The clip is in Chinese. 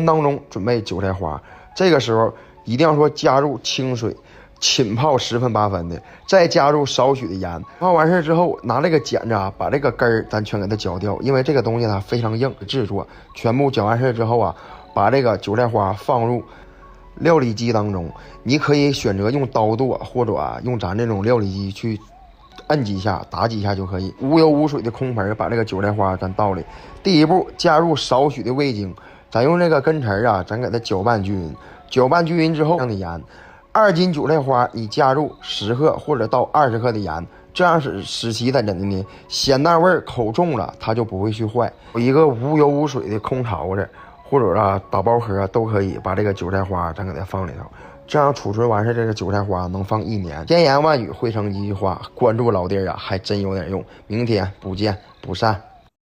当中准备韭菜花，这个时候一定要说加入清水，浸泡10分8分的，再加入少许的盐。泡完事之后，拿这个剪子啊，把这个根儿咱全给它绞掉，因为这个东西它非常硬，制作全部绞完事之后啊，把这个韭菜花放入料理机当中。你可以选择用刀剁，或者用咱这种料理机去摁几下打几下就可以。无油无水的空盆把这个韭菜花咱倒里。第一步，加入少许的味精，咱用这个根绳啊，咱给它搅拌均匀。搅拌均匀之后，让的盐，2斤韭菜花你加入10克或者到20克的盐，这样使其它怎的呢？咸淡味口重了，它就不会去坏。有一个无油无水的空槽子，或者打包盒都可以，把这个韭菜花咱给它放里头，这样储存完事，这个韭菜花能放1年。千言万语汇成一句话，关注老弟还真有点用。明天不见不散。